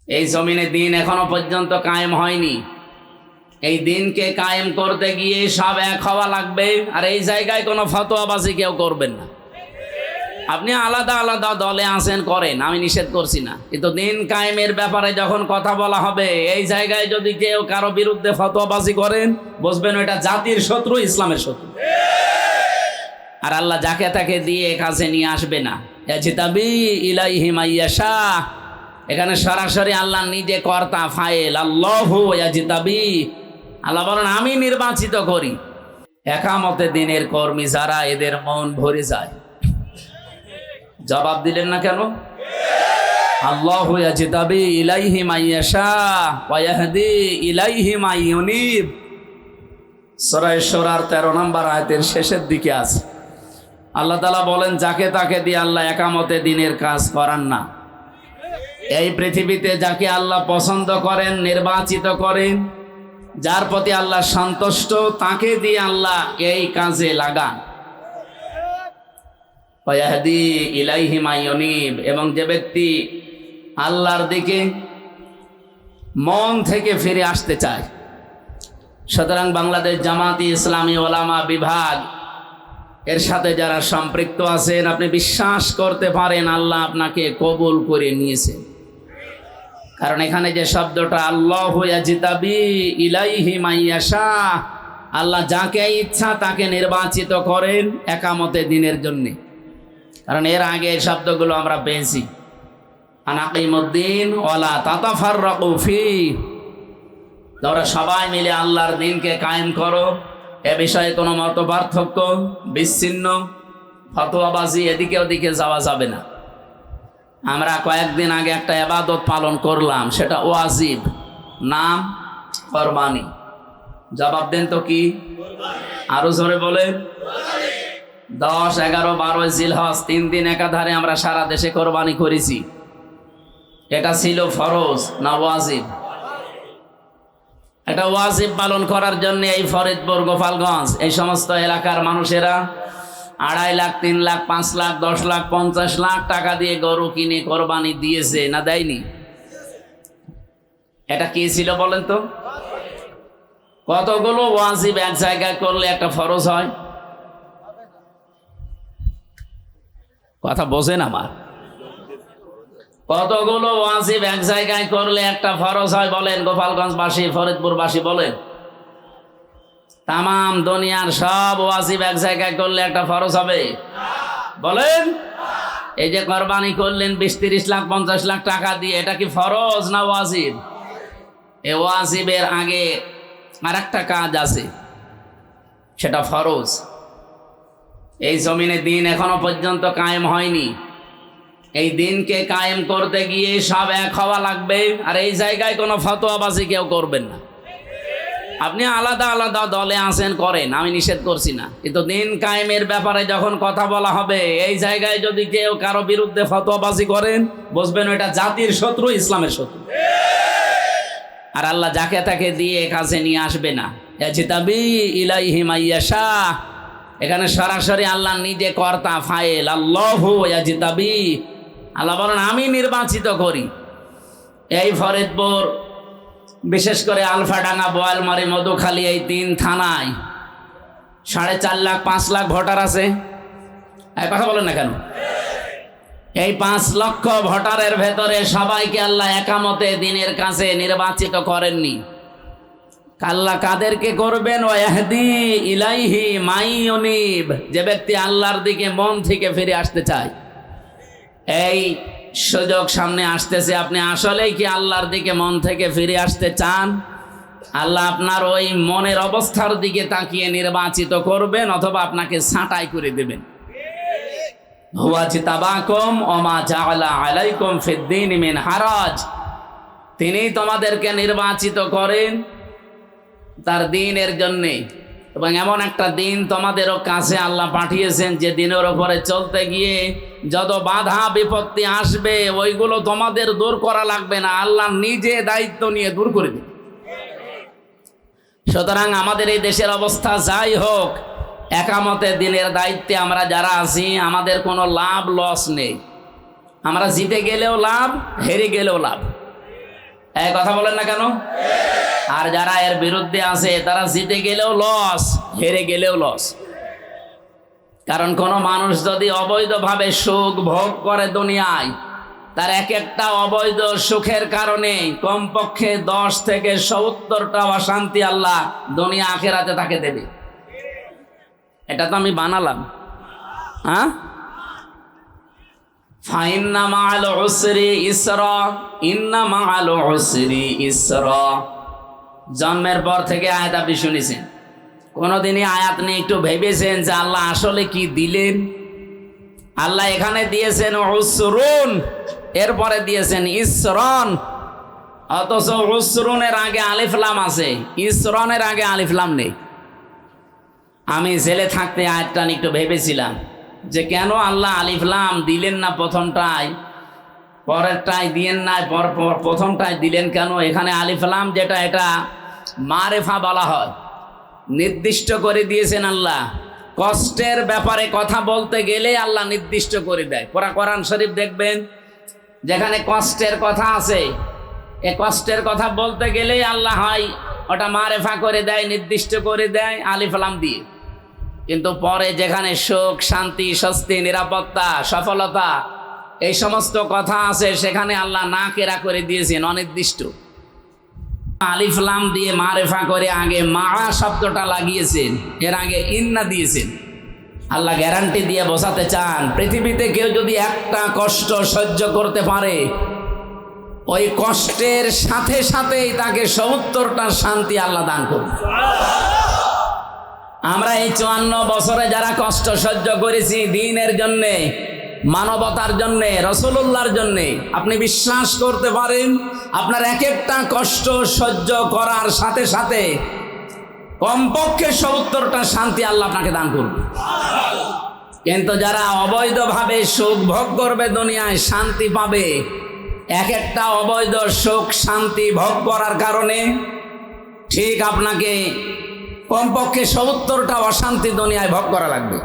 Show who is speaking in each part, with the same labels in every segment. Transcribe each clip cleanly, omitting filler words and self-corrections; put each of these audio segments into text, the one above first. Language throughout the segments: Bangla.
Speaker 1: এই জমিনে দিন এখনো পর্যন্ত কায়েম হয়নি। এই দিনকে কায়েম করতে গিয়ে সব এক হওয়া লাগবে। আর এই জায়গায় কোনো ফতোয়াবাজি কেউ করবেন না। আপনি আলাদা আলাদা দলে আছেন করেন, আমি নিষেধ করছি না, কিন্তু দিন কায়েমের ব্যাপারে যখন কথা বলা হবে এই জায়গায় যদি কেউ কারো বিরুদ্ধে ফতোয়াবাজি করেন, বুঝবেন এটা জাতির শত্রু, ইসলামের শত্রু। আর আল্লাহ যাকে তাকে দিয়ে কাছে নিয়ে আসবে না। ইয়াজিতাবি ইলাইহি মাইয়াশা, এখানে সরাসরি আল্লাহ নিজে কর্তা ফাইল। আল্লাহু ইয়াজিতাবি, আল্লাহ বলেন আমি নির্বাচিত করি। একামতে দিনের কর্মী যারা, এদের মন ভরে যায়। জবাব দিলেন না কেন? আল্লাহু ইয়াজিতাবি ইলাইহি মাইয়াশা ওয়া ইয়াহদি ইলাইহি মাইয়ুনিব। সূরা শুরার 13 নম্বর আয়াতের শেষের দিকে আছে। আল্লাহ তাআলা বলেন যাকে তাকে দিয়ে আল্লাহ একামতে দিনের কাজ করান না। এই পৃথিবীতে যাকে আল্লাহ পছন্দ করেন, নির্বাচিত করেন, যার প্রতি আল্লাহ সন্তুষ্ট, তাকে দিয়ে আল্লাহ এই কাজে লাগান। ওয়াহদি ইলাইহি মাইয়ুনিব, এবং যে ব্যক্তি আল্লাহর দিকে মন থেকে ফিরে আসতে চায়। সুতরাং বাংলাদেশ জামাতি ইসলামী ওলামা বিভাগ এর সাথে যারা সম্পৃক্ত আছেন, আপনি বিশ্বাস করতে পারেন আল্লাহ আপনাকে কবুল করে নিয়েছেন। কারণ এখানে যে শব্দটা আল্লাহু ইয়াজিতাবি ইলাইহি মাইয়াশা, আল্লাহ যাকে ইচ্ছা তাকে নির্বাচিত করেন একামতে দিনের জন্যে। কারণ এর আগে এই শব্দগুলো আমরা পেয়েছি, আনাকিমুদ্দিন ওয়ালা তাতাফাররাকু ফি, তোমরা সবাই মিলে আল্লাহর দিনকে কায়েম করো। এ বিষয়ে কোনো মত পার্থক্য, বিচ্ছিন্ন ফতোয়াবাজি এদিকে ওদিকে যাওয়া যাবে না। আমরা কয়েকদিন আগে একটা ইবাদত পালন করলাম, সেটা ওয়াজিব, নাম কুরবানি। জবাব দেন তো কি? আরো জোরে বলেন। 10, 11, 12 জিলহজ 3 দিন একাধারে আমরা সারা দেশে কোরবানি করেছি। এটা ছিল ফরজ না ওয়াজিব? এটা ওয়াজিব পালন করার জন্য এই ফরিদপুর, গোপালগঞ্জ এই সমস্ত এলাকার মানুষেরা 2.5 লাখ, 3 লাখ, 5 লাখ, 10 লাখ, 50 লাখ টাকা দিয়ে গরু কিনে কোরবানি দিয়েছে না দেয়নি? এটা কি ছিল বলেন তো? কতগুলো ওয়াজিব এক জায়গায় করলে একটা ফরজ হয়? কথা বোঝেন আমার? কতগুলো ওয়াজিব এক জায়গায় করলে একটা ফরজ হয় বলেন? গোপালগঞ্জবাসী, ফরিদপুরবাসী বলেন। তামাম দুনিয়ার সব ওয়াজিব এক জায়গায় করলে একটা ফরজ হবে বলেন? এই যে কোরবানি করলেন 20-30 লাখ, 50 লাখ টাকা দিয়ে, এটা কি ফরজ না ওয়াজিব? এই ওয়াজিবের আগে আর একটা কাজ আছে, সেটা ফরজ। এই জমিনে দিন এখনো পর্যন্ত কায়েম হয়নি। এই দিনকে কায়েম করতে গিয়ে সব এক হওয়া লাগবে। আর এই জায়গায় কোনো ফতোয়াবাজি কেউ করবেন না। আপনি আলাদা আলাদা দলে আছেন করেন, আমি নিষেধ করছি না, কিন্তু দিন কায়েমের ব্যাপারে যখন কথা বলা হবে এই জায়গায় যদি কেউ কারো বিরুদ্ধে ফতোয়াবাজি করেন, বুঝবেন এটা জাতির শত্রু, ইসলামের শত্রু। আর আল্লাহ যাকে তাকে দিয়ে কাছে নিয়ে আসবে না। ইয়াজিতাবি ইলাইহি মাইয়াশা, এখানে সরাসরি আল্লাহ নিজে কর্তা ফাইল। আল্লাহু ইয়াজিতাবি, আল্লাহ বলেন আমি নির্বাচিত করি। এই ফরিদপুর, বিশেষ করে আলফাডাঙ্গা, বোয়ালমারি, মধুখালী, এই 3 থানায় 4.5 লাখ, 5 লাখ ভোটার আছে। এই কথা বলেন না কেন? এই 5 লক্ষ ভোটারের ভেতরে সবাইকে আল্লাহ একামতে দিনের কাছে নির্বাচিত করেননি। আল্লাহ কাদেরকে করবেন? ওয়াহদি ইলাইহি মাইয়ুনিব, যে ব্যক্তি আল্লাহর দিকে মন থেকে ফিরে আসতে চায়। এই সুযোগ সামনে আসতেছে, আপনি আসলেই কি আল্লাহর দিকে মন থেকে ফিরে আসতে চান? আল্লাহ আপনার ওই মনের অবস্থার দিকে তাকিয়ে নির্বাচিত করবেন, অথবা আপনাকে ছাঁটাই করে দেবেন। হুয়া জিতাবাকুম ওয়া মা জাআলা আলাইকুম ফিদ-দীন মিন হারাজ, তিনি তোমাদেরকে নির্বাচিত করেন তার দিনের জন্যে, এবং এমন একটা দিন তোমাদেরও কাছে আল্লাহ পাঠিয়েছেন যে দিনের ওপরে চলতে গিয়ে যত বাধা বিপত্তি আসবে ওইগুলো তোমাদের দূর করা লাগবে না, আল্লাহ নিজে দায়িত্ব নিয়ে দূর করে দেবে। সুতরাং আমাদের এই দেশের অবস্থা যাই হোক, একামতে দিনের দায়িত্বে আমরা যারা আছি আমাদের কোনো লাভ লস নেই। আমরা জিতে গেলেও লাভ, হেরে গেলেও লাভ। এই কথা বলেন না কেন? আর যারা এর বিরুদ্ধে আছে তারা জিতে গেলেও লস, হেরে গেলেও লস। কারণ কোন মানুষ যদি অবৈধভাবে সুখ ভোগ করে দুনিয়ায়, তার এক একটা অবৈধ সুখের কারণে কমপক্ষে 10 থেকে 70টা অশান্তি আল্লাহ দুনিয়া আখিরাতে তাকে দেবে। এটা তো আমি বানালাম। হ্যাঁ, ফাইন্না মাআল উসরি ইসরা, ইন্না মাআল উসরি ইসরা। জন্মের পর থেকে আয়াত আপনি শুনেছেন, কোনদিনই আয়াত নিয়ে একটু ভেবেছেন যে আল্লাহ আসলে কি দিলেন? আল্লাহ এখানে দিয়েছেন উসরুন, এরপরে দিয়েছেন ইসরন, অথচ উসরুনের আগে আলিফ লাম আছে, ইসরনের আগে আলিফ লাম নেই। আমি জেলে থাকতে আয়াতটা নিয়ে একটু ভেবেছিলাম যে কেন আল্লাহ আলিফ লাম দিলেন না প্রথমটায়, পরেরটায় দিলেন না, প্রথমটায় দিলেন কেন? এখানে আলিফ লাম যেটা, এটা মারেফা বলা হয়, নির্দিষ্ট করে দিয়েছেন আল্লাহ। কষ্টের ব্যাপারে কথা বলতে গেলে আল্লাহ নির্দিষ্ট করে দেয়। কোরআন শরীফ দেখবেন যেখানে কষ্টের কথা আছে, এ কষ্টের কথা বলতে গেলেই আল্লাহ হয় ওটা মারেফা করে দেয়, নির্দিষ্ট করে দেয় আলিফ লাম দিয়ে। কিন্তু পরে যেখানে সুখ, শান্তি, স্বস্তি, নিরাপত্তা, সফলতা, এই সমস্ত কথা আছে, সেখানে আল্লাহ না কেরা করে দিয়েছেন অনির্দিষ্ট। আলিফ লাম দিয়ে মারেফা করে আগে মা শব্দটা লাগিয়েছেন, এর আগে ইন্না দিয়েছেন। আল্লাহ গ্যারান্টি দিয়ে বোঝাতে চান, পৃথিবীতে কেউ যদি একটা কষ্ট সহ্য করতে পারে, ওই কষ্টের সাথে সাথেই তাকে 70টা শান্তি আল্লাহ দান করবে। আমরা এই 54 বছরে যারা কষ্ট সহ্য করেছি দ্বীনের জন্যে, মানবতার জন্যে, রাসূলুল্লাহর জন্যে, আপনি বিশ্বাস করতে পারেন আপনার এক একটা কষ্ট সহ্য করার সাথে সাথে কমপক্ষে 70টা শান্তি আল্লাহ আপনাকে দান করবে। কিন্তু যারা অবৈধভাবে সুখ ভোগ করবে দুনিয়ায়, শান্তি পাবে, এক একটা অবৈধ সুখ শান্তি ভোগ করার কারণে ঠিক আপনাকে কমপক্ষে 70টা অশান্তি দুনিয়ায় ভোগ করা লাগবে।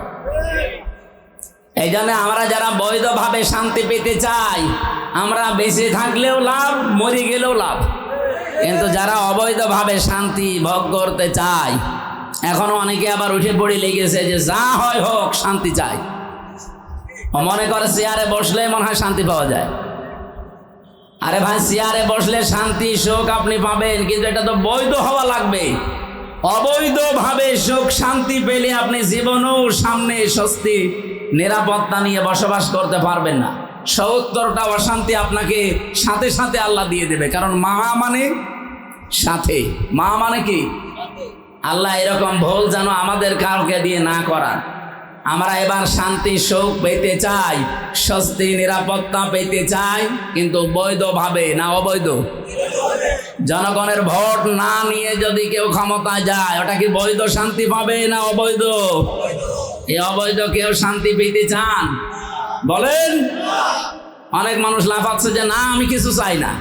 Speaker 1: এই জন্য আমরা যারা বৈধভাবে শান্তি পেতে চাই, আমরা বেঁচে থাকলেও লাভ, মরে গেলেও লাভ। কিন্তু যারা অবৈধভাবে শান্তি ভোগ করতে চায়, এখনো অনেকে আবার উঠে পড়ে লেগেছে যে যা হয় হোক শান্তি চাই। মনে করে চেয়ারে বসলে মনে হয় শান্তি পাওয়া যায়। আরে ভাই, চেয়ারে বসলে শান্তি সুখ আপনি পাবেন, কিন্তু এটা তো বৈধ হওয়া লাগবে। অবৈধভাবে সুখ শান্তি পেলে আপনি জীবনেও সামনে স্বস্তি নিরাপত্তা নিয়ে বসবাস করতে পারবেন না। 70টা অশান্তি আপনাকে সাথে সাথে আল্লাহ দিয়ে দেবে। কারণ মা মানে সাথে, মা মানে কি? আল্লাহ এরকম ভুল যেন আমাদের কাউকে দিয়ে না করার। আমরা এবার শান্তি সুখ পেতে চাই, স্বস্তি নিরাপত্তা পেতে চাই, কিন্তু বৈধভাবে না অবৈধ। জনগণের ভোট না নিয়ে যদি কেউ ক্ষমতায় যায়, ওটা কি বৈধ শান্তি পাবে না অবৈধ? এই অবৈধ কেউ শান্তি পেতে চান? বলেন। অনেক মানুষ লাফাচ্ছে যে না আমি কিছু চাই না।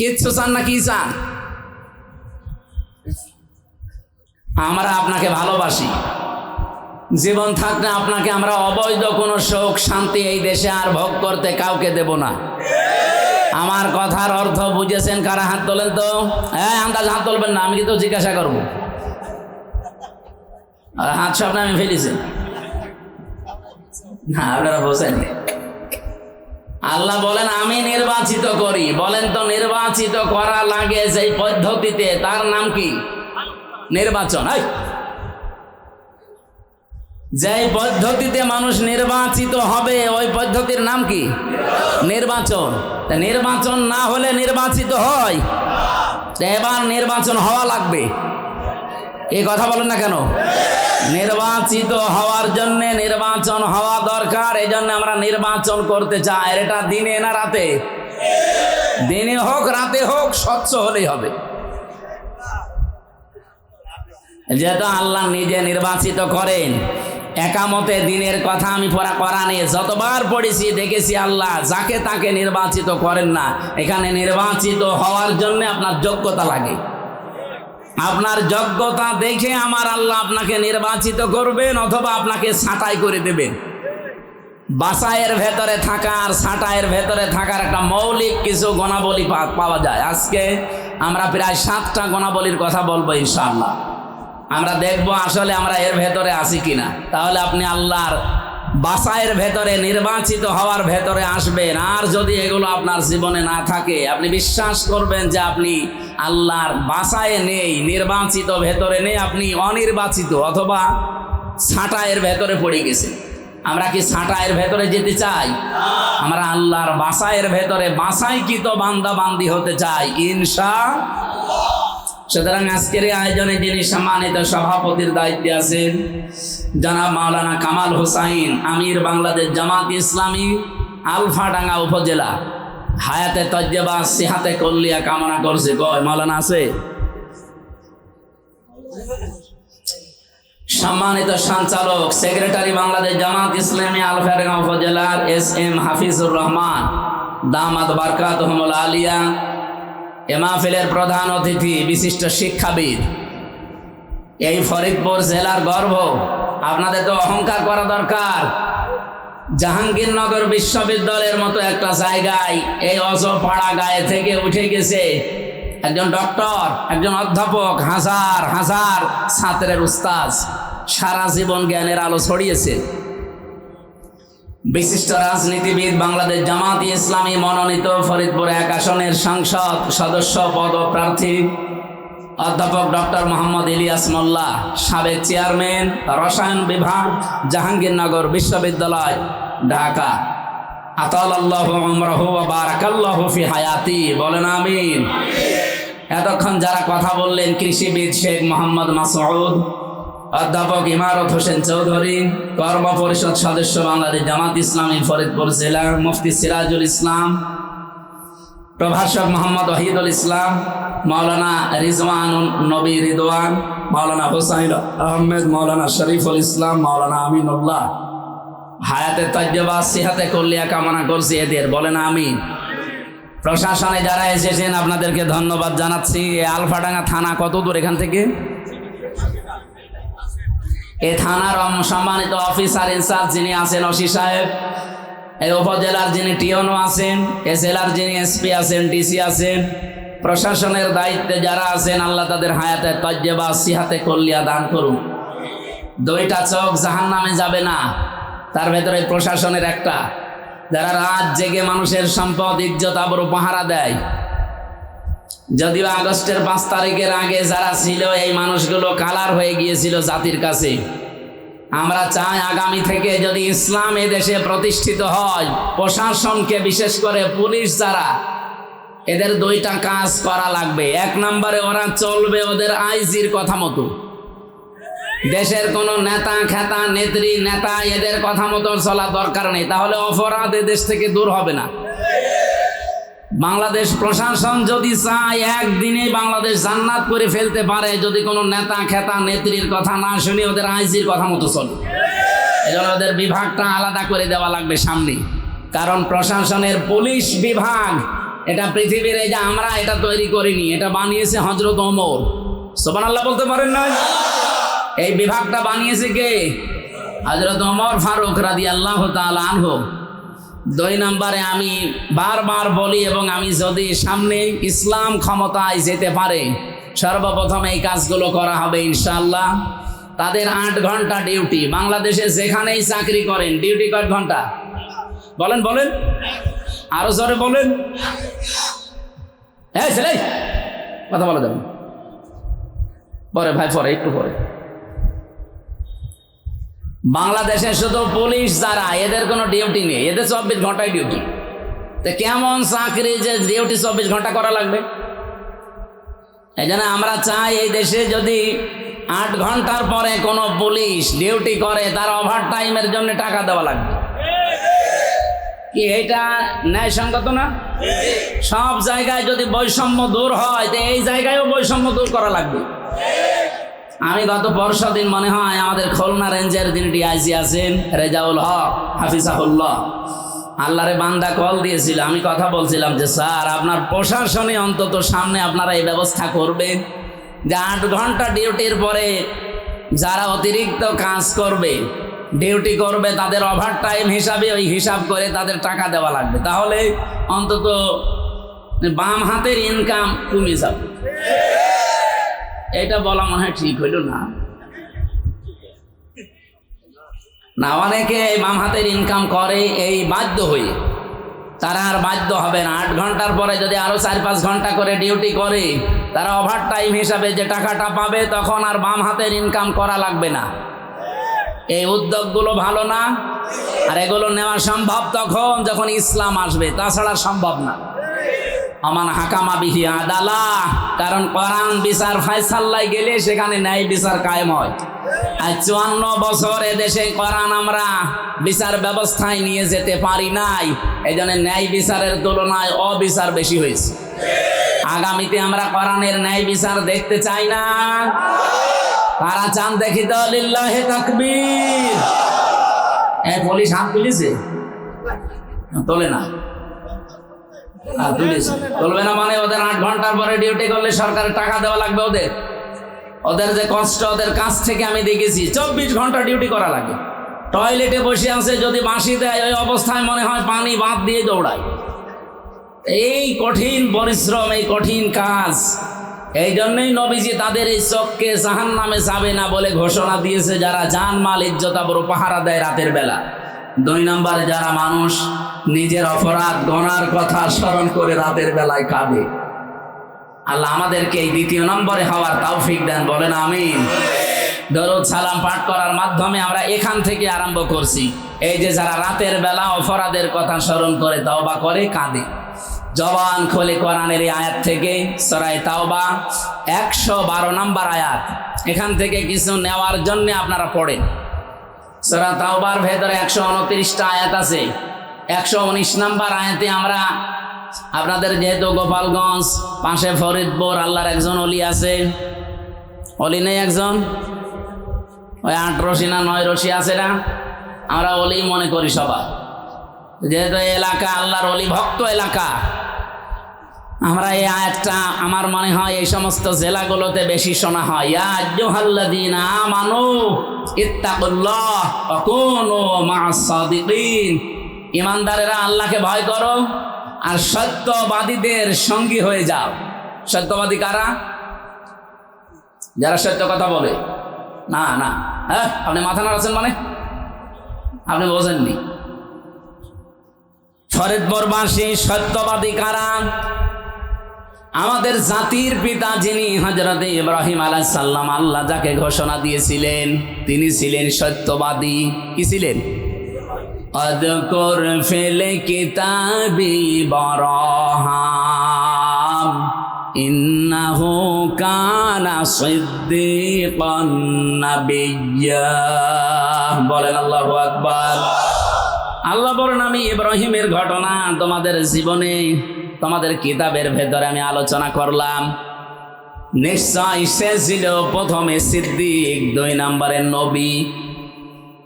Speaker 1: কিচ্ছু চান না, কি চান? আমরা আপনাকে ভালোবাসি, জীবন থাকতে আপনাকে আমরা অবৈধ কোনো সুখ শান্তি এই দেশে আর ভোগ করতে কাউকে দেব না। আমার কথার অর্থ বুঝেছেন? কারা হাত তোলেন তো? হ্যাঁ, আন্দাজ হাত তুলবেন না, আমি কিন্তু জিজ্ঞাসা করবো। হাত সামনে আমি ফেলেছি না, আপনারা বোঝেন। আল্লাহ বলেন আমি নির্বাচিত করি। বলেন তো, নির্বাচিত করা লাগে যেই পদ্ধতিতে, তার নাম কি? নির্বাচন। যেই পদ্ধতিতে মানুষ নির্বাচিত হবে ওই পদ্ধতির নাম কি? নির্বাচন। নির্বাচন না হলে নির্বাচিত হয়? এবার নির্বাচন হওয়া লাগবে। এই কথা বলেন না কেন? নির্বাচিত হওয়ার জন্য নির্বাচন হওয়া দরকার। এই জন্য আমরা নির্বাচন করতে চাই। এটা দিনে না রাতে? দিনে হোক রাতে হোক, স্বচ্ছ হলেই হবে। যেহেতু আল্লাহ নিজে নির্বাচিত করেন, একামতে দিনের কথা আমি কোরআনে যতবার পড়েছি দেখেছি, আল্লাহ যাকে তাকে নির্বাচিত করেন না। এখানে নির্বাচিত হওয়ার জন্য আপনার যোগ্যতা লাগে। আপনার যোগ্যতা দেখে আমার আল্লাহ আপনাকে নির্বাচিত করবেন, অথবা আপনাকে ছাঁটাই করে দেবেন। বাসায়ের ভেতরে থাকা আর ছাঁটাইয়ের ভেতরে থাকার একটা মৌলিক কিছু গুণাবলী পাওয়া যায়। আজকে আমরা প্রায় 7টা গুণাবলীর কথা বলবো ইনশাআল্লাহ। আমরা দেখব আসলে আমরা এর ভেতরে আছি কিনা। তাহলে আপনি আল্লাহর বাসায়ের ভেতরে নির্বাচিত হওয়ার ভেতরে আসবেন। আর যদি এগুলো আপনার জীবনে না থাকে, আপনি বিশ্বাস করবেন যে আপনি আল্লাহর বাসায় নেই, নির্বাচিত ভেতরে নেই, আপনি অনির্বাচিত অথবা ছাঁটাইয়ের ভেতরে পড়ে গেছেন। আমরা কি ছাঁটাইয়ের ভেতরে যেতে চাই? আমরা আল্লাহর বাসায়ের ভেতরে বাসাইকৃত বান্দা বান্দি হতে চাই ইনশাআল্লাহ। সুতরাং আজকের এই আয়োজনে যিনি সম্মানিত সভাপতির দায়িত্বে আছেন জনাব মাওলানা কামাল হোসাইন, আমির বাংলাদেশ জামাত ইসলামী আলফাডাঙ্গা উপজেলা, হায়াতে তজ্জেবা সিহাতে কল্লিয়া কামনা করছে। কয় মাওলানা আছে? সম্মানিত সঞ্চালক সেক্রেটারি বাংলাদেশ জামাত ইসলামী আলফাডাঙ্গা উপজেলার SM হাফিজুর রহমান দামাত বারকাতুহুমুল আলিয়া, এ মাহফিলের প্রধান অতিথি বিশিষ্ট শিক্ষাবিদ, এই ফরিদপুর জেলার গর্ব। আপনাদের তো অহংকার করা দরকার। জাহাঙ্গীরনগর বিশ্ববিদ্যালয়ের মতো একটা জায়গায় এই অজপাড়া গায়ে থেকে উঠে গেছে একজন ডক্টর, একজন অধ্যাপক, হাজার হাজার ছাত্রের উস্তাদ, সারা জীবন জ্ঞানের আলো ছড়িয়েছে। বিশিষ্ট রাজনীতিবিদ, বাংলাদেশ জামাত ইসলামী মনোনীত ফরিদপুর 1 আসনের সংসদ সদস্য পদপ্রার্থী অধ্যাপক ডক্টর মোহাম্মদ ইলিয়াস মোল্লা, সাবেক চেয়ারম্যান রসায়ন বিভাগ, জাহাঙ্গীরনগর বিশ্ববিদ্যালয়, ঢাকা। আতালাল্লাহু উমরাহু ওয়া বারাকাল্লাহু ফি হায়াতি। বলেন আমিন। এতক্ষণ যারা কথা বললেন, কৃষিবিদ শেখ মোহাম্মদ মাসউদ, অধ্যাপক ইমারত হোসেন চৌধুরী, কর্ম পরিষদ সদস্য বাংলাদেশ জামাত ইসলামী ফরিদপুর জেলা, মুফতি সিরাজুল ইসলাম, প্রভাষক মোহাম্মদ ওহিদুল ইসলাম, মাওলানা রিজওয়ানুন নবী রিদওয়ান, মাওলানা হোসাইন আহমেদ, মাওলানা শরীফুল ইসলাম, মাওলানা আমিনুল্লাহ, হায়াতে তজ্জেবা সিহাতে কল্লিয়া কামনা করছি এদের। বলেন আমিন। প্রশাসনে যারা এসেছেন আপনাদেরকে ধন্যবাদ জানাচ্ছি। এই আলফাডাঙ্গা থানা কত দূর এখান থেকে? এই থানার সম্মানিত অফিসার ইনচার্জ যিনি আছেন ওসি সাহেব, এই উপজেলার যিনি টিওনো আছেন, এই জেলার যিনি SP আছেন, DC আছেন, প্রশাসনের দায়িত্বে যারা আছেন, আল্লাহ তাদের হায়াতে তজ্জেবা সিহাতে কল্লিয়া দান করুন। 2টা চোখ জাহান্নামে যাবে না, তার ভেতরে প্রশাসনের একটা, যারা রাত জেগে মানুষের সম্পদ ইজ্জত আবরু পাহারা দেয়। যদিও আগস্টের 5 তারিখের আগে যারা ছিল এই মানুষগুলো কালার হয়ে গিয়েছিল জাতির কাছে। আমরা চাই আগামী থেকে যদি ইসলাম এই দেশে প্রতিষ্ঠিত হয়, প্রশাসনকে বিশেষ করে পুলিশ যারা, এদের 2টা কাজ করা লাগবে। 1 নম্বরে ওরা চলবে ওদের আইজির কথা মতো। দেশের কোন নেতা খেতা নেত্রী নেতা এদের কথা মতো চলা দরকার নেই, তাহলে অপরাধ দেশ থেকে দূর হবে না। বাংলাদেশ প্রশাসন যদি চায় একদিনে বাংলাদেশ জান্নাত করে ফেলতে পারে, যদি কোনো নেতা খেতা নেত্রীর কথা না শুনে ওদের আইজির কথা মতো চলে। এজন্য ওদের বিভাগটা আলাদা করে দেওয়া লাগবে সামনে। কারণ প্রশাসনের পুলিশ বিভাগ এটা পৃথিবীর, এই যে আমরা এটা তৈরি করিনি, এটা বানিয়েছে হযরত ওমর। সুবহানাল্লাহ বলতে পারেন না? এই বিভাগটা বানিয়েছে কে? হযরত ওমর ফারুক রাদিয়াল্লাহু তাআলা আনহু। 2 নম্বরে আমি বারবার বলি, এবং আমি যদি সামনে ইসলাম ক্ষমতায় যেতে পারে সর্বপ্রথম এই কাজগুলো করা হবে ইনশাআল্লাহ। তাদের 8 ঘন্টা ডিউটি। বাংলাদেশে যেখানেই চাকরি করেন ডিউটি কয় ঘন্টা? বলেন বলেন, আরো জোরে বলেন। হ্যাঁ ছেলে কথা বলা যাবে পরে, ভাই পরে, একটু পরে। বাংলাদেশে শুধু পুলিশ যারা, এদের কোনো ডিউটি নেই, এদের 24 ঘন্টায় ডিউটি। তো কেমন চাকরি যে ডিউটি 24 ঘন্টা করা লাগবে? এই জন্য আমরা চাই এই দেশে যদি 8 ঘন্টার পরে কোনো পুলিশ ডিউটি করে, তার ওভার টাইমের জন্য টাকা দেওয়া লাগবে। কি এটা ন্যায়সঙ্গত না? সব জায়গায় যদি বৈষম্য দূর হয়, তো এই জায়গায়ও বৈষম্য দূর করা লাগবে। আমি গত পরশু দিন মনে হয় আমাদের খুলনা রেঞ্জের যিনি DIG আছেন রেজাউল হক হাফিজাহুল্লাহ, আল্লাহরে বান্দা কল দিয়েছিল। আমি কথা বলছিলাম যে স্যার আপনার প্রশাসনে অন্তত সামনে আপনারা এই ব্যবস্থা করবেন যে 8 ঘন্টা ডিউটির পরে যারা অতিরিক্ত কাজ করবে ডিউটি করবে তাদের ওভার টাইম হিসাবে ওই হিসাব করে তাদের টাকা দেওয়া লাগবে, তাহলে অন্তত বাম হাতের ইনকাম কমে যাবে। এটা বলা মনে হয় ঠিক হইল না। না, অনেকে বাম হাতের ইনকাম করে এই বাধ্য হয়ে, তারা আর বাধ্য হবে না। 8 ঘন্টার পরে যদি আরো 4-5 ঘন্টা করে ডিউটি করে, তারা ওভার টাইম হিসাবে যে টাকাটা পাবে তখন আর বাম হাতের ইনকাম করা লাগবে না। এই উদ্যোগগুলো ভালো না? আর এগুলো নেওয়া সম্ভব তখন যখন ইসলাম আসবে, তাছাড়া সম্ভব না। আমান হাকামা বিহি আদালা, কারণ কোরআন বিচার ফায়সালায় গেলে সেখানে ন্যায় বিচার কায়েম হয়। আর 54 বছর এদেশে কোরআন আমরা বিচার ব্যবস্থায় নিয়ে যেতে পারি নাই, এই জন্য ন্যায় বিচারের তুলনায় অবিচার বেশি হয়েছে। আগামীতে আমরা কোরআনের ন্যায় বিচার দেখতে চাই না। কারা চান দেখি তো? লিল্লাহি তাকবীর। পুলিশ হাত তুলেছে? তোলে না, চলবে না। মানে ওদের 8 ঘন্টার পরে ডিউটি করলে সরকারের টাকা দেওয়া লাগবে। ওদের যে কষ্ট, ওদের কাছ থেকে আমি দেখেছি 24 ঘন্টা ডিউটি করা লাগে। টয়লেটে বসে আছে, যদি বাঁশি দেয় ওই অবস্থায় মনে হয় পানি বাঁধ দিয়ে দৌড়ায়। এই কঠিন পরিশ্রম, এই কঠিন কাজ, এই জন্যই নবীজি তাদের এই চোখকে জাহান্নামে যাবে না বলে ঘোষণা দিয়েছে, যারা জান মাল ইজ্জত আবরু পাহারা দেয় রাতের বেলা। 2 নম্বরে যারা মানুষ নিজের অপরাধ গনার কথা স্মরণ করে রাতের বেলায় কাঁদে। আল্লাহ আমাদেরকে এই 2 নম্বরে হওয়ার তৌফিক দেন, বলেন আমিন। দরুদ সালাম পাঠ করার মাধ্যমে আমরা এখান থেকে আরম্ভ করছি। এই যে যারা রাতের বেলা অপরাধের কথা স্মরণ করে তওবা করে কাঁদে, জবান খোলে কোরআনের এই আয়াত থেকে, সূরা তাওবা 112 নম্বর আয়াত, এখান থেকে কিছু নেওয়ার জন্য আপনারা পড়েন। সূরা তাওবার ভেতরে 129টা আয়াত আছে। 119 নম্বর আয়াতে আমরা আপনাদের, যেহেতু গোপালগঞ্জ পাশে ফরিদপুর, আল্লাহর একজন অলি আছে, অলি নেই একজন, ওই 8 রশি না 9 রশি আছে না, আমরা অলি মনে করি সবাই, যেহেতু এলাকা আল্লাহর অলি ভক্ত এলাকা। আমরা এই আয়াতটা আমার মনে হয় এই সমস্ত জেলাগুলোতে বেশি শোনা হয়। ইয়া আইয়ুহাল্লাযীনা আমানু ইত্তাকুল্লাহ ওয়া কুনু মা'আস সাদিকিন, ঈমানদারেরা আল্লাহকে ভয় করো আর সত্যবাদীদের সঙ্গী হয়ে যাও। সত্যবাদী কারা? যারা সত্য কথা বলে। না না, হ্যাঁ, আপনি মাথা নাড়াচ্ছেন মানে আপনি বোঝেননি। ফরিদপুরবাসী সত্যবাদী কারা? আমাদের জাতির পিতা যিনি হযরত ইব্রাহিম আলাইহিস সালাম, আল্লাহ যাকে ঘোষণা দিয়েছিলেন তিনি ছিলেন সত্যবাদী। কি ছিলেন? আযকুর ফিল কিতাবি ইব্রাহিম ইন্নাহু কানা সিদ্দীকান নাবিয়্যা। বলেন আল্লাহু আকবার। আল্লাহ বলেন, আমি ইব্রাহিমের ঘটনা তোমাদের জীবনে, তোমাদের কিতাবের ভেতরে আমি আলোচনা করলাম। নিশ্চয় সে ছিল প্রথমে সিদ্দিক, 2 নম্বরে নবী।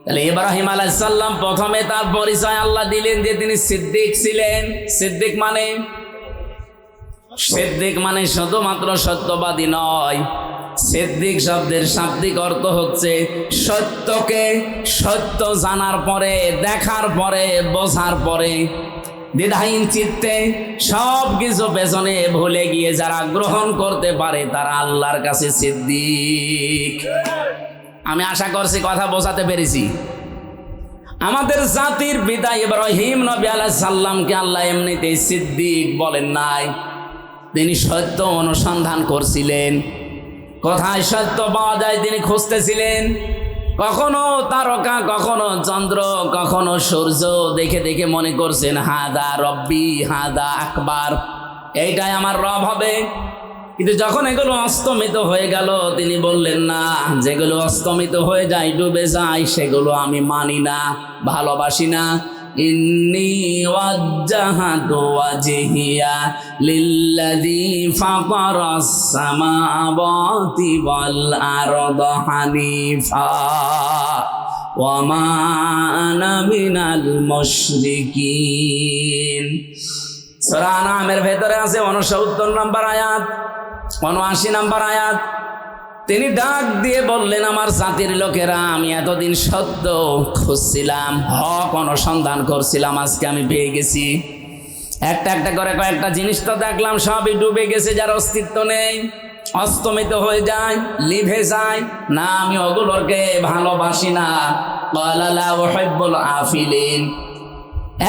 Speaker 1: তাহলে ইব্রাহিম আলাইহিস সালাম প্রথমে তার পরিচয় আল্লাহ দিলেন যে তিনি সিদ্দিক ছিলেন। সিদ্দিক মানে শুধুমাত্র সত্যবাদী নয়, সিদ্দিক শব্দের শাব্দিক অর্থ হচ্ছে সত্যকে সত্য জানার পরে, দেখার পরে, বোঝার পরে দ্বিধাহীন চিত্তে সব কিছু পেছনে ভুলে গিয়ে যারা গ্রহণ করতে পারে তারা আল্লাহর কাছে সিদ্দিক। আমি আশা করছি কথা বোঝাতে পেরেছি। আমাদের জাতির পিতা ইব্রাহিম নবী আলাইহিস সালামকে আল্লাহ এমনিতেই সিদ্দিক বলেন নাই, তিনি সত্য অনুসন্ধান করছিলেন। কোথায় সত্য পাওয়া যায় তিনি খুঁজতেছিলেন। কখনো তারকা, কখনো চন্দ্র, কখনো সূর্য দেখে দেখে মনে করছেন হাদা রব্বি হাদা আকবার, এইটাই আমার রব হবে। কিন্তু যখন এগুলো অস্তমিত হয়ে গেল তিনি বললেন না, যেগুলো অস্তমিত হয়ে যায়, ডুবে যায়, সেগুলো আমি মানি না, ভালোবাসি না। ইন্নী ওয়াজ্জাহাতু ওয়াজহিয়া লিল্লাযী ফাতারাস সামাওয়াতি ওয়াল আরদা হানিফা ওয়া মা আনা মিনাল মুশরিকিন। সূরা আনামের ভেতরে আছে 69 নম্বর আয়াত, 79 নম্বর আয়াত, তিনি ডাক দিয়ে বললেন, আমার জাতির লোকেরা, আমি এতদিন সত্য খুঁজছিলাম, হক অনুসন্ধান করছিলাম, আজকে আমি পেয়ে গেছি। একটা একটা করে কয়েকটা জিনিস তো দেখলাম, সবই ডুবে গেছে, যার অস্তিত্ব নেই, অস্তমিত হয়ে যায়, লিভে যায় না। আমি ওগুলোকে ভালোবাসি না। ক্বালা লা উহিব্বুল আফিলিন,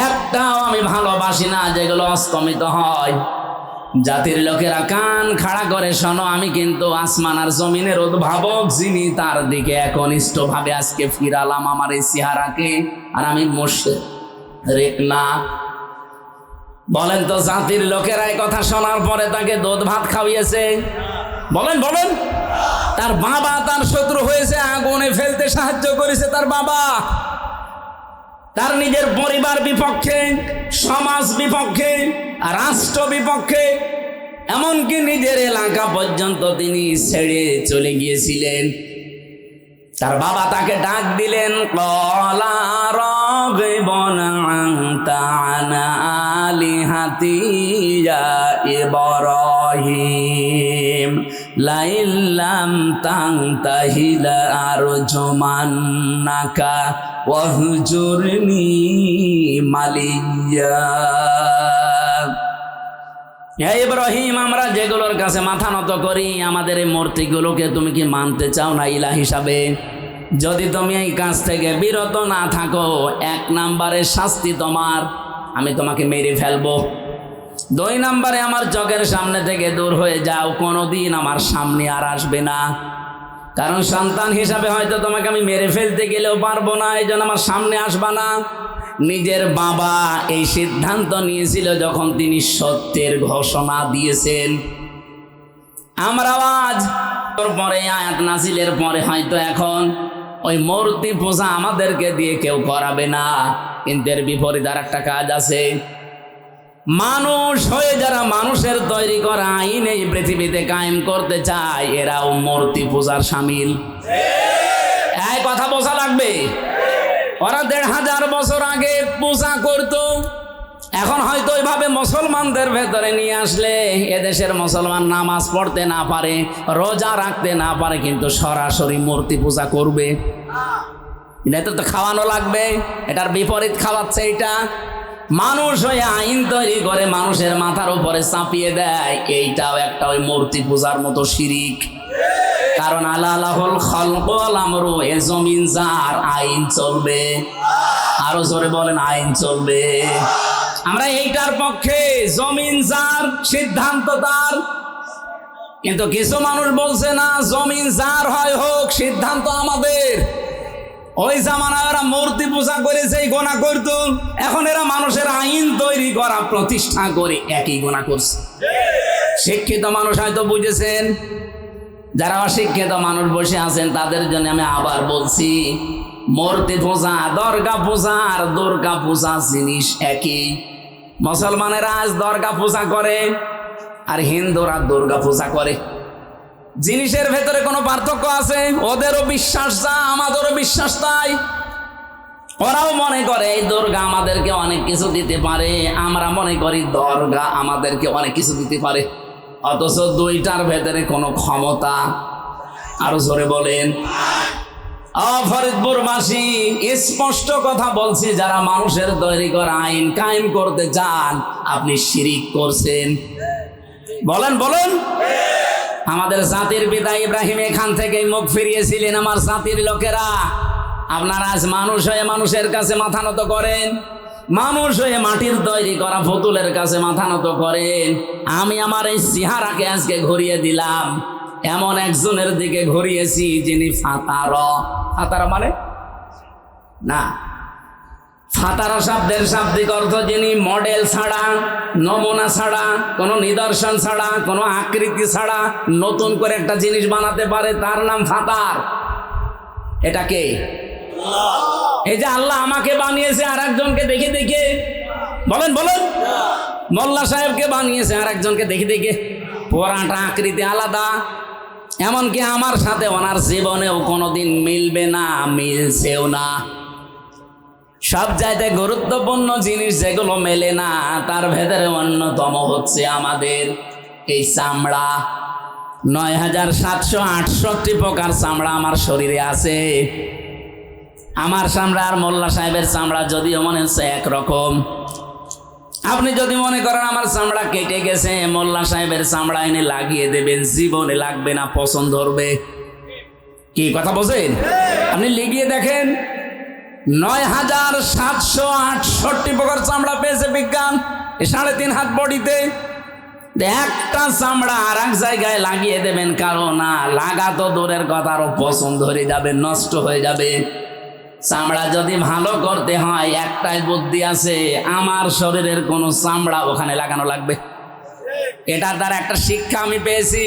Speaker 1: একটাও আমি ভালোবাসি না যেগুলো অস্তমিত হয়। জাতির লোকেরা কান খাড়া করে শোনো, আমি কিন্তু আসমান আর জমিনের উদ্ভাবক যিনি, তার দিকে একনিষ্ঠভাবে আজকে ফিরালাম আমার এই চেহারাকে, আর আমি মুশরিক না। বলেন তো, জাতির লোকেরা এই কথা শোনার পরে তাকে দুধ ভাত খাওয়িয়েছে? বলেন বলেন। তার বাবা তার শত্রু হয়েছে, আগুনে ফেলতে সাহায্য করেছে তার বাবা, তার নিজের পরিবার বিপক্ষে, সমাজ বিপক্ষে, রাষ্ট্র বিপক্ষে, এমনকি নিজের এলাকা পর্যন্ত তিনি ছেড়ে চলে গিয়েছিলেন। তার বাবা তাকে ডাক দিলেন, ক্বালা রাগিবুন আনতা আন আলিহাতি ইয়া ইব্রাহিম লাইন লাম তানতাহি লাআরজুমান্নাকা ওয়াহজুরনি মালিয়া। হে ইব্রাহিম, আমরা যেগুলোর কাছে মাথা নত করি, আমাদের এই মূর্তিগুলোকে তুমি কি মানতে চাও না ইলাহ হিসাবে? যদি তুমি এই কাজ থেকে বিরত না থাকো, 1 নম্বরের শাস্তি তোমার, আমি তোমাকে মেরে ফেলবো। 2 নম্বরে আমার চোখের সামনে থেকে দূর হয়ে যাও, কোনোদিন আমার সামনে আর আসবে না। কারণ সন্তান হিসাবে হয়তো তোমাকে আমি মেরে ফেলতে গেলেও পারবো না, এই জন্য আমার সামনে আসবা না। নিজের বাবা এই সিদ্ধান্ত নিয়েছিল যখন তিনি সত্যের ঘোষণা দিয়েছেন। আমরা আজ পরে আয়াত নাজিলের পরে হয়তো এখন ওই মূর্তি পূজা আমাদেরকে দিয়ে কেউ করাবে না, কিন্তু এর বিপরীত আর একটা কাজ আছে। মানুষ হয়ে যারা মানুষের তৈরি করা আইন এই পৃথিবীতে কায়েম করতে চায়, এরাও মূর্তি পূজার শামিল। এই কথা বোঝা লাগবে। ওরা 1500 বছর আগে পূজা করত, এখন হয়তো ওইভাবে মুসলমানদের ভেতরে নিয়ে আসলে এদেশের মুসলমান নামাজ পড়তে না পারে, রোজা রাখতে না পারে, কিন্তু সরাসরি মূর্তি পূজা করবে। এটা তো খাওয়ানো লাগবে, এটার বিপরীত খাওয়াচ্ছে। এটা মানুষ হয়ে আইন তৈরি করে মানুষের মাথার উপরে চাপিয়ে দেয়, এইটাও একটা ওই মূর্তি পূজার মতো শিরিক। কারণ আল্লাহুল খালক ওয়াল আমরু, এ জমিন যার, আইন চলবে। আরো জোরে বলেন, আইন চলবে। আমরা এইটার পক্ষে, জমিন যার, সিদ্ধান্ত তার। কিন্তু কিছু মানুষ বলছে না, জমিন যার হয় হোক, সিদ্ধান্ত আমাদের। ওই জামানায় ওরা মূর্তি পূজা করেছে, এই গোনা করতো, এখন এরা মানুষের আইন তৈরি করা প্রতিষ্ঠা করে একই গোনা করছে। শিক্ষিত মানুষ হয়তো বুঝেছেন, যারা অশিক্ষিত মানুষ বসে আছেন তাদের জন্য আমি আবার বলছি, মূর্তি পূজা, দরগা পূজা আর দুর্গা পূজা জিনিস একই। মুসলমানেরা আজ দরগা পূজা করে আর হিন্দুরা দুর্গা পূজা করে। জিনিসের ভেতরে কোনো পার্থক্য আছে? ওদেরও বিশ্বাস যা, আমাদেরও বিশ্বাস তাই। ওরাও মনে করে এই দুর্গা আমাদেরকে অনেক কিছু দিতে পারে, আমরা মনে করি দরগা আমাদেরকে অনেক কিছু দিতে পারে, অথচ দুইটার ভেতরে কোনো ক্ষমতা। আরো জোরে বলেন। ফরিদপুরবাসী স্পষ্ট কথা বলছি, যারা মানুষের তৈরি করা আইন কায়েম করতে চান, আপনি শিরিক করছেন। বলেন বলেন। আমাদের জাতির পিতা ইব্রাহিম এখান থেকেই মুখ ফিরিয়েছিলেন। আমার জাতির লোকেরা, আপনারা আজ মানুষ হয়ে মানুষের কাছে মাথা নত করেন, মানুষ হয়ে মাটির তৈরি করা পুতুলের কাছে মাথা নত করেন। আমি আমার এই চেহারাকে আজকে ঘুরিয়ে দিলাম, এমন একজনের দিকে ঘুরিয়েছি যিনি ফাতারা। ফাতারা মানে না, ফাতারা শব্দের শাব্দিক অর্থ যিনি মডেল ছাড়া, নমুনা ছাড়া, কোনো নিদর্শন ছাড়া, কোনো আকৃতি ছাড়া নতুন করে একটা জিনিস বানাতে পারে, তার নাম ফাতার। এটা কে? এই যে আল্লাহ আমাকে বানিয়েছে আর একজনকে দেখে দেখে। বলেন বলেন। মোল্লা সাহেবকে বানিয়েছে আর একজনকে দেখে দেখে, পুরাটা আকৃতি আলাদা। এমনকি আমার সাথে ওনার জীবনেও কোনোদিন মিলবে না, মিলছেও না। সব চাইতে গুরুত্বপূর্ণ জিনিস যেগুলো মেলে না, তার ভেতরে অন্যতম হচ্ছে আমাদের এই চামড়া। ৯,৭৬৮ প্রকার চামড়া আমার শরীরে আছে। আমার চামড়া আর মোল্লা সাহেবের চামড়া যদিও মনে হচ্ছে একরকম। আপনি যদি মনে করেন আমার চামড়া কেটে গেছে, মোল্লা সাহেবের চামড়া এনে লাগিয়ে দেবেন, জীবনে লাগবে না, পছন্দ ধরবে। কি কথা বলছেন? আপনি লিখিয়ে দেখেন, ৯,৭৬৮ প্রকার চামড়া পেয়েছে বিজ্ঞান ৩.৫ হাত বডিতে। একটা চামড়া আর এক জায়গায় লাগিয়ে দেবেন, কারণ না লাগা তো দূরের কথা, আরো পছন্দ ধরে যাবে, নষ্ট হয়ে যাবে। চামড়া যদি ভালো করতে হয় একটাই বুদ্ধি আছে, আমার শরীরের কোন চামড়া ওখানে লাগানো লাগবে। এটার দ্বারা একটা শিক্ষা আমি পেয়েছি।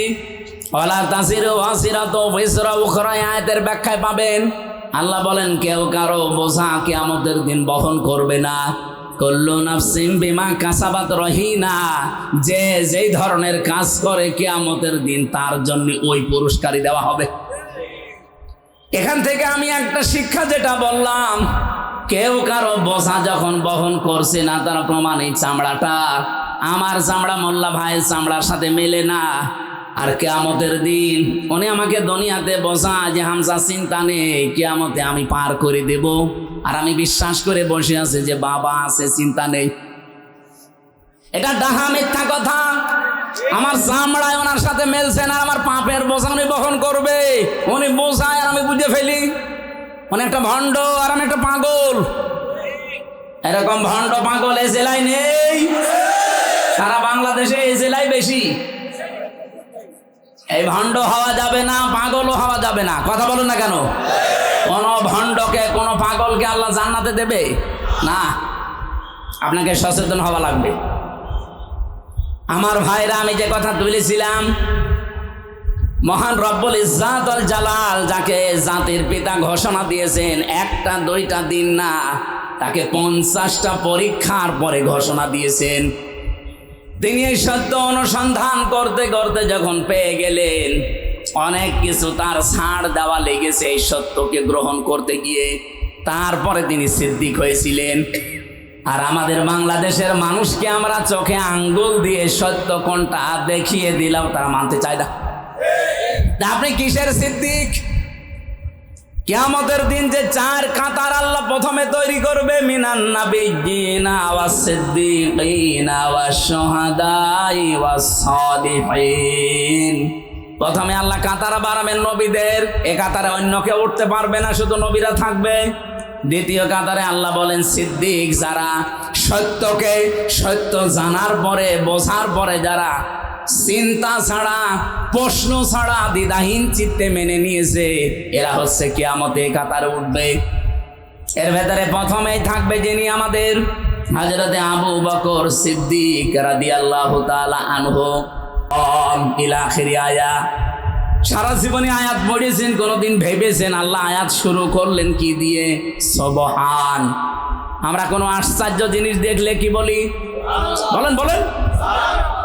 Speaker 1: ওয়ালা তাসিরু ওয়াসিরাতু বিসরা উখরা আয়াতের ব্যাখ্যায় পাবেন, আল্লাহ বলেন কেউ কারো বোঝা কিয়ামতের দিন বহন করবে না। কুল্লু নাফসিন বিমা কাসাবাত রহিনা, যে যেই ধরনের কাজ করে কিয়ামতের দিন তার জন্য ওই পুরস্কারই দেওয়া হবে। এখান থেকে আমি একটা শিক্ষা যেটা বললাম, কেউ কারো বোঝা যখন বহন করছে না, তার প্রমাণ এই চামড়াটা আমার চামড়া মোল্লা ভাইয়ের চামড়ার সাথে মেলে না। আর কিয়ামতের দিন উনি আমাকে দুনিয়াতে বোঝা যে হামজা চিন্তা নেই, কিয়ামতে আমি পার করে দেব, আর আমি বিশ্বাস করে বসে আছি যে বাবা আছে, চিন্তা নেই। এটা ডাহা মিথ্যা কথা। আমার চামড়ায় ওনার সাথে মেলছে না, আমার পাপের বোঝা উনি বহন করবে। উনি বোঝায় আর আমি বুঝে ফেলি উনি একটা ভণ্ড আর আমি একটা পাগল। এরকম ভণ্ড পাগল এই জেলায় নেই, সারা বাংলাদেশে এই জেলায় বেশি। এই ভণ্ড হওয়া যাবে না, পাগলও হওয়া যাবে না। কথা বলুন না কেন? কোন ভণ্ডকে, কোন পাগলকে আল্লাহ জান্নাতে দেবে না। আপনাকে সচেতন হওয়া লাগবে। আমার ভাইরা, আমি যে কথা তুলেছিলাম, মহান রব্বুল ইজ্জাত ওয়াল জালাল যাকে জাতির পিতা ঘোষণা দিয়েছেন, একটা দুইটা দিন না, তাকে 50টা পরীক্ষার পরে ঘোষণা দিয়েছেন। তিনি এই সত্য অনুসন্ধান করতে করতে যখন পেয়ে গেলেন, অনেক কিছু তার ছাড় দেওয়া লেগেছে এই সত্যকে গ্রহণ করতে গিয়ে, তারপরে তিনি সিদ্দিক হয়েছিলেন। আর আমাদের বাংলাদেশের মানুষকে আমরা চোখে আঙ্গুল দিয়ে সত্য কোনটা দেখিয়ে দিলাম, তারা মানতে চায় না। আপনি কিসের সিদ্দিক? কিয়ামতের দিন যে 4 কাতার আল্লাহ প্রথমে তৈরি করবে, মিনান নাবিয়্যিনা ওয়াস সিদ্দিকিনা ওয়াস শুহাদাই ওয়াস সালিহিন। প্রথমে আল্লাহ কাতার বাড়াবেন নবীদের, এ কাতারে অন্য কেউ উঠতে পারবে না, শুধু নবীরা থাকবে। দ্বিতীয় কাতারে আল্লাহ বলেন সিদ্দিক, যারা সত্যকে সত্য জানার পরে, বোঝার পরে যারা চিন্তা ছাড়া, প্রশ্ন ছাড়া দ্বিধাহীন চিত্তে মেনে নিয়েছে, এরা হচ্ছে কিয়ামতে কাতারে উঠবে। এর ভেতরে প্রথমেই থাকবে যিনি আমাদের হযরতে আবু বকর সিদ্দিক রাদিয়াল্লাহু তাআলা আনহু। ইলা আখিরি আয়া। সারা জীবনে আয়াত পড়েছেন, কোনোদিন ভেবেছেন আল্লাহ আয়াত শুরু করলেন কি দিয়ে? সুবহান। আমরা কোনো আশ্চর্য জিনিস দেখলে কি বলি? বলেন বলেন।